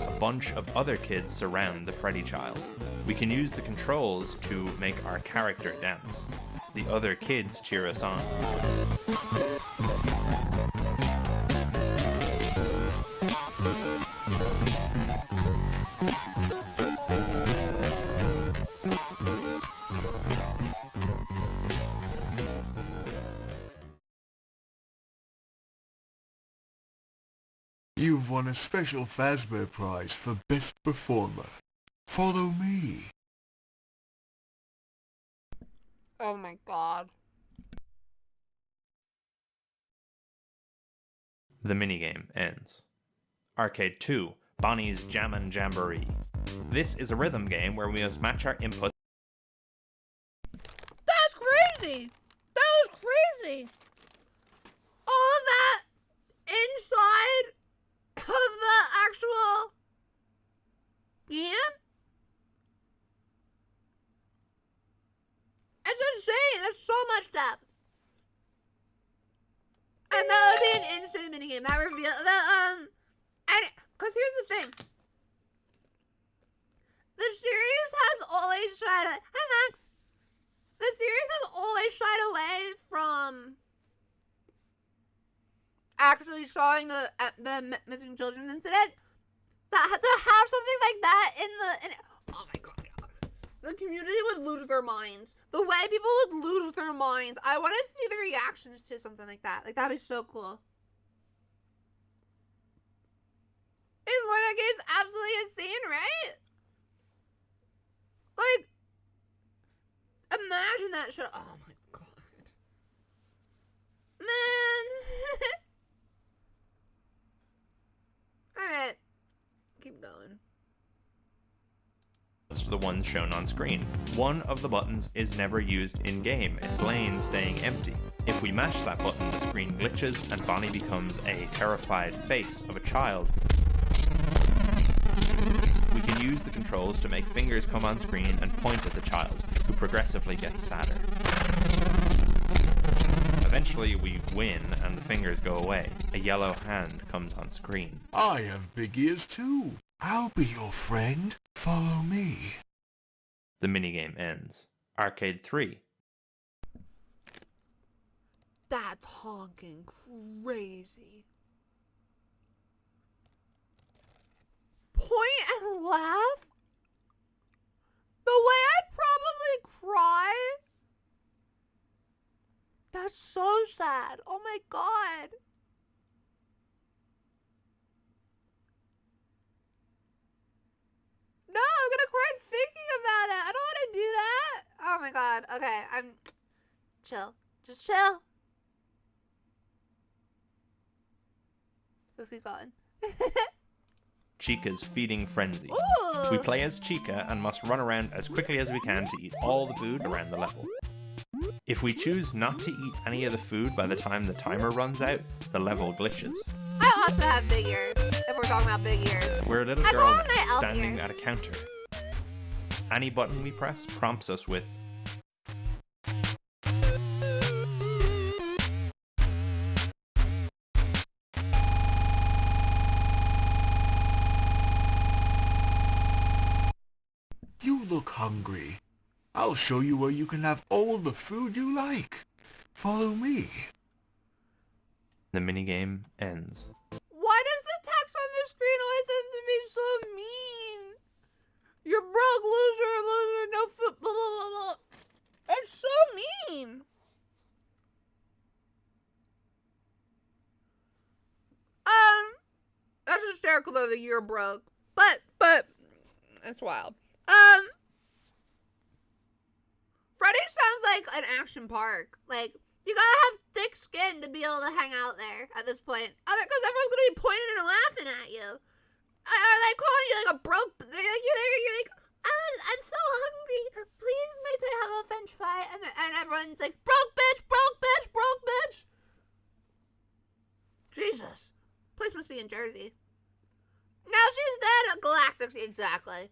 A bunch of other kids surround the Freddy child. We can use the controls to make our character dance. The other kids cheer us on. You've won a special Fazbear Prize for Best Performer. Follow me. Oh my god. The minigame ends. Arcade 2, Bonnie's Jammin' Jamboree. This is a rhythm game where we must match our inputs. That's crazy! That was crazy! All of that inside of the actual game? It's insane! That's so much depth! And that would be an insane minigame. That reveal because here's the thing. The series has always tried to, hi Max. The series has always shied away from actually showing the missing children incident. That to have something like that oh my god, the community would lose their minds. The way people would lose their minds. I want to see the reactions to something like that. Like, that'd be so cool. Is more that game's absolutely insane, right? Like, imagine that shit. Oh my god. Man. Alright. Keep going. To the ones shown on screen. One of the buttons is never used in-game, its lane staying empty. If we mash that button, the screen glitches and Bonnie becomes a terrified face of a child. We can use the controls to make fingers come on screen and point at the child, who progressively gets sadder. Eventually we win and the fingers go away. A yellow hand comes on screen. I have big ears too. I'll be your friend. Follow me. The minigame ends. Arcade 3. That's honking crazy. Point and laugh? The way I'd probably cry? That's so sad. Oh my god. No, I'm gonna cry thinking about it. I don't want to do that. Oh my god. Okay, I'm... Chill. Just chill. Let's keep going. Chica's feeding frenzy. Ooh. We play as Chica and must run around as quickly as we can to eat all the food around the level. If we choose not to eat any of the food by the time the timer runs out, the level glitches. I also have big ears, if we're talking about big ears. We're a little I girl call them now, my elf standing ears. at a counter. Any button we press prompts us with You look hungry. I'll show you where you can have all the food you like. Follow me. the minigame ends. Why does the text on the screen always have to be so mean? You're broke, loser, no food, blah, blah, blah, blah. It's so mean. That's hysterical though that you're broke. But, that's wild. Freddy sounds like an action park. Like, you gotta have thick skin to be able to hang out there at this point. Because everyone's gonna be pointing and laughing at you. Are they calling you like a broke? You're like, I'm so hungry. Please, may I have a French fry? And everyone's like, broke bitch, broke bitch, broke bitch. Jesus, place must be in Jersey. Now she's dead. Galactic, exactly.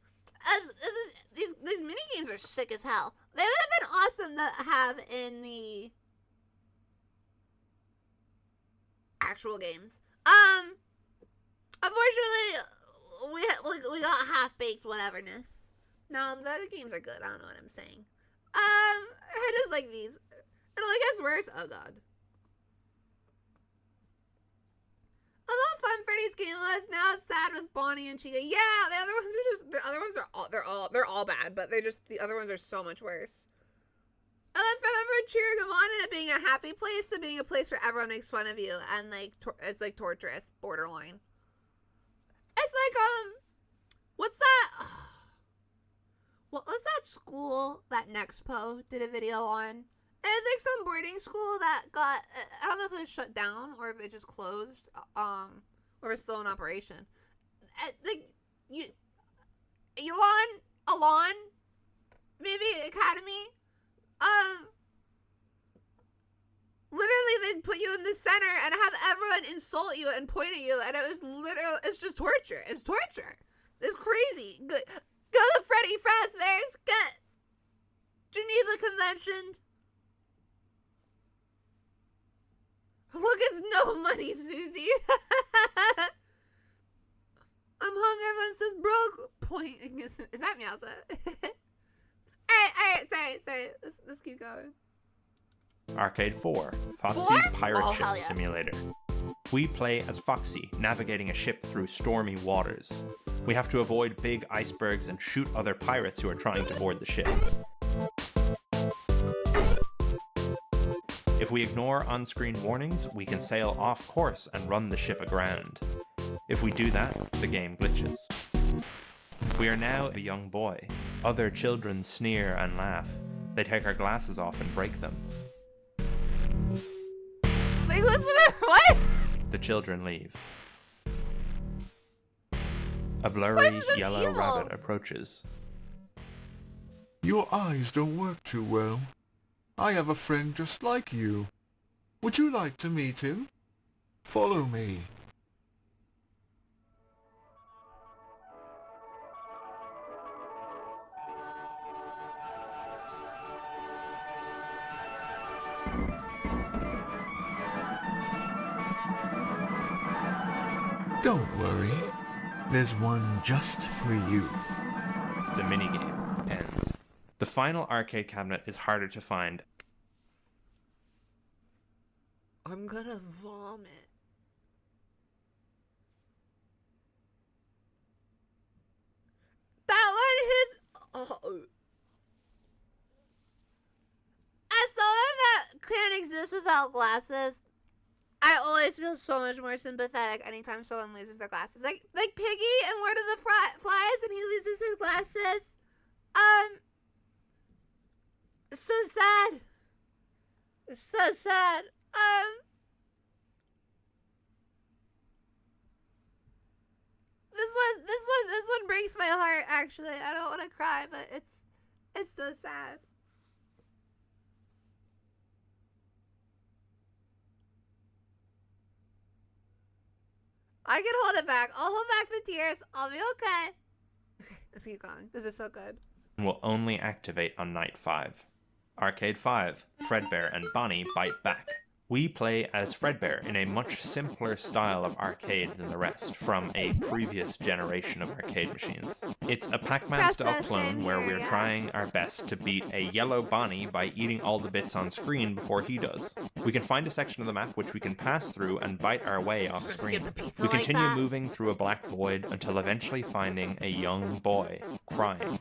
These mini games are sick as hell. They would have been awesome to have in the actual games. Unfortunately, we got half-baked whateverness. No, the other games are good. I don't know what I'm saying. I just like these. It only gets worse. Oh god. I love Fun Freddy's game was. Now it's sad with Bonnie and Chica. Yeah, the other ones are all bad, but the other ones are so much worse. I remember cheering them on and it being a happy place to being a place where everyone makes fun of you and like it's like torturous, borderline. It's like what's that? What was that school that Nexpo did a video on? It was like some boarding school that got, I don't know if it was shut down or if it just closed, or it's still in operation. Like, Alon, maybe Academy, literally they'd put you in the center and have everyone insult you and point at you, and it was literally, it's just torture. It's torture. It's crazy. Go to Freddy Fazbear's, get Geneva Convention. Look, it's no money, Susie. I'm hungry. Everyone says broke. Point. Is that Meowsa? Alright, sorry. Let's keep going. Arcade 4, Foxy's Pirate Oh, Ship hell yeah. Simulator. We play as Foxy, navigating a ship through stormy waters. We have to avoid big icebergs and shoot other pirates who are trying to board the ship. If we ignore on-screen warnings, we can sail off course and run the ship aground. If we do that, the game glitches. We are now a young boy. Other children sneer and laugh. They take our glasses off and break them. Like, listen, what? The children leave. A blurry Why is it just yellow evil? rabbit approaches. Your eyes don't work too well. I have a friend just like you. Would you like to meet him? Follow me. Don't worry. There's one just for you. The minigame ends. The final arcade cabinet is harder to find. I'm gonna vomit. That one hit. Oh. As someone that can't exist without glasses, I always feel so much more sympathetic anytime someone loses their glasses. Like Piggy and Lord of the Flies, and he loses his glasses. It's so sad. It's so sad. This one breaks my heart. Actually, I don't want to cry, but it's so sad. I can hold it back. I'll hold back the tears. I'll be okay. Let's keep going. This is so good. Will only activate on night 5. Arcade 5, Fredbear and Bonnie bite back. We play as Fredbear in a much simpler style of arcade than the rest, from a previous generation of arcade machines. It's a Pac-Man style clone where we're trying our best to beat a yellow Bonnie by eating all the bits on screen before he does. We can find a section of the map which we can pass through and bite our way off screen. We continue moving through a black void until eventually finding a young boy crying.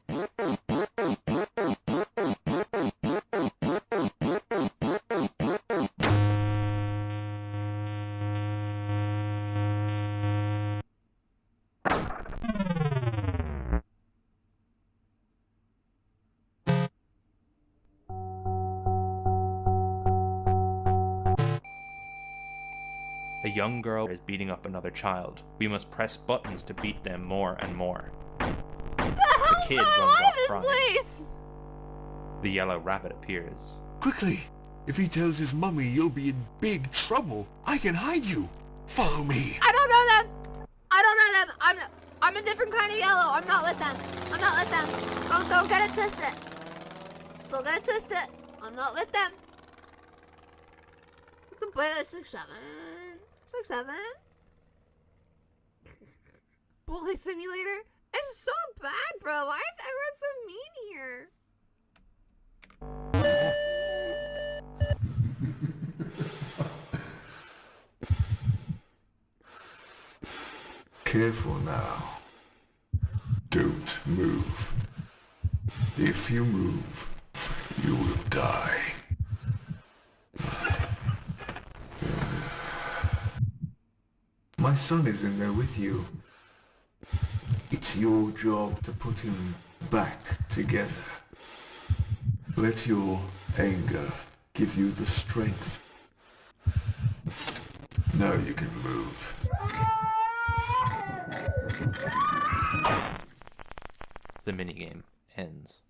A young girl is beating up another child. We must press buttons to beat them more and more. The kid runs off crying. Place? The yellow rabbit appears. Quickly! If he tells his mummy you'll be in big trouble, I can hide you. Follow me. I don't know them. I don't know them. I'm a different kind of yellow. I'm not with them. I'm not with them. Don't get it twisted. Don't get it twisted. I'm not with them. What's the play? 6-7. 6-7. Bully Simulator. It's so bad, bro. Why is everyone so mean here? Careful now. Don't move. If you move, you will die. My son is in there with you. It's your job to put him back together. Let your anger give you the strength. Now you can move. The minigame ends.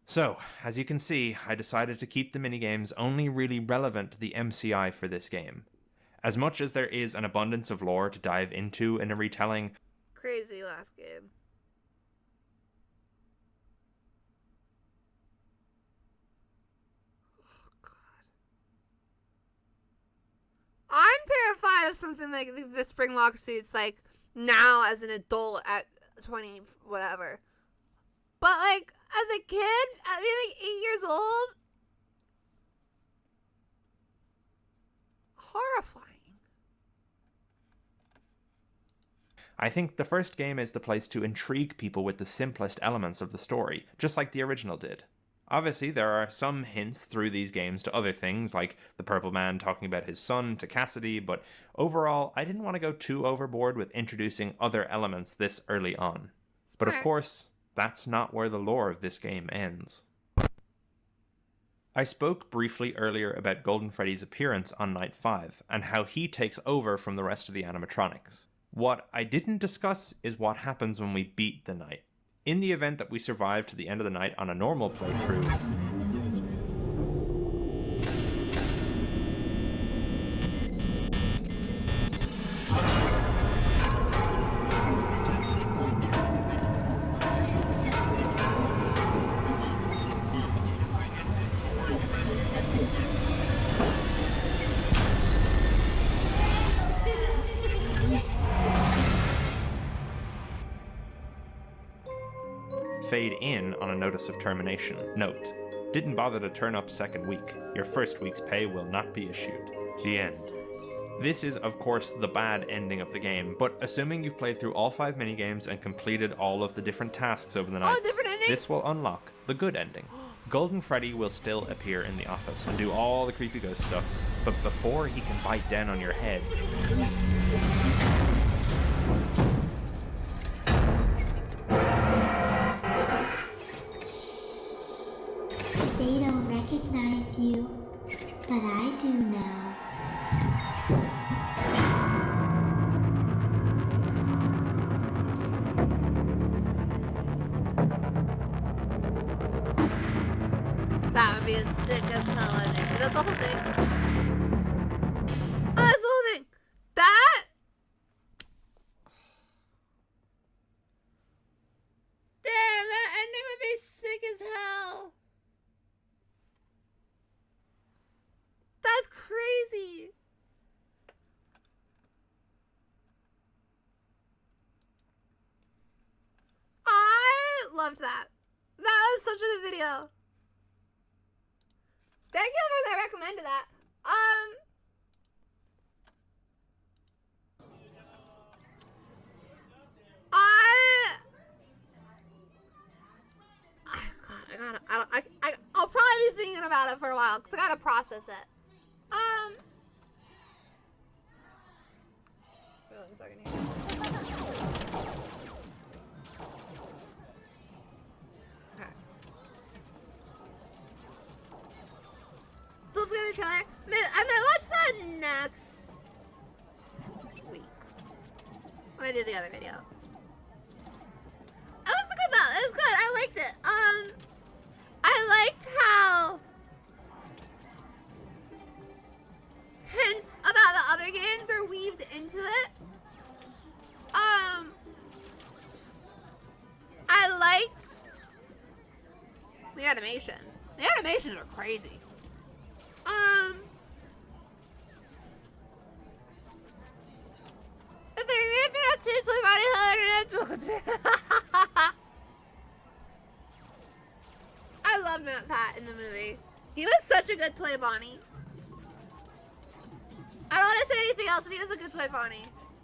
So, as you can see, I decided to keep the minigames only really relevant to the MCI for this game. As much as there is an abundance of lore to dive into in a retelling, Crazy last game. Oh, God. I'm terrified of something like the Spring Lock Suits, like, now as an adult at 20, whatever. But, like, as a kid, at being like 8 years old, horrifying. I think the first game is the place to intrigue people with the simplest elements of the story, just like the original did. Obviously, there are some hints through these games to other things, like the Purple Man talking about his son to Cassidy, but overall, I didn't want to go too overboard with introducing other elements this early on. But of course, that's not where the lore of this game ends. I spoke briefly earlier about Golden Freddy's appearance on Night 5, and how he takes over from the rest of the animatronics. What I didn't discuss is what happens when we beat the night. In the event that we survive to the end of the night on a normal playthrough, fade in on a notice of termination. Note: didn't bother to turn up second week. Your first week's pay will not be issued. The end. This is, of course, the bad ending of the game, but assuming you've played through all 5 minigames and completed all of the different tasks over the nights, this will unlock the good ending. Golden Freddy will still appear in the office and do all the creepy ghost stuff, but before he can bite down on your head, They don't recognize you, but I do now. That would be as sick as hell ending. Is that the whole thing? Oh, that's the whole thing. That? Damn, that ending would be sick as hell. That's crazy. I loved that. That was such a good video. Thank you for that recommended that. I'll probably be thinking about it for a while because I gotta process it. Wait 1 second here. Okay. Don't forget the trailer. I might watch that next week when I do the other video. It was good though. It was good. I liked it. I liked how hints about the other games are weaved into it. I liked the animations. The animations are crazy. If they remade FNAF 2 Toy Body Hunter, I love Matt Pat in the movie. He was such a good Toy Bonnie. I don't want to say anything else, but he was a good Toy Bonnie.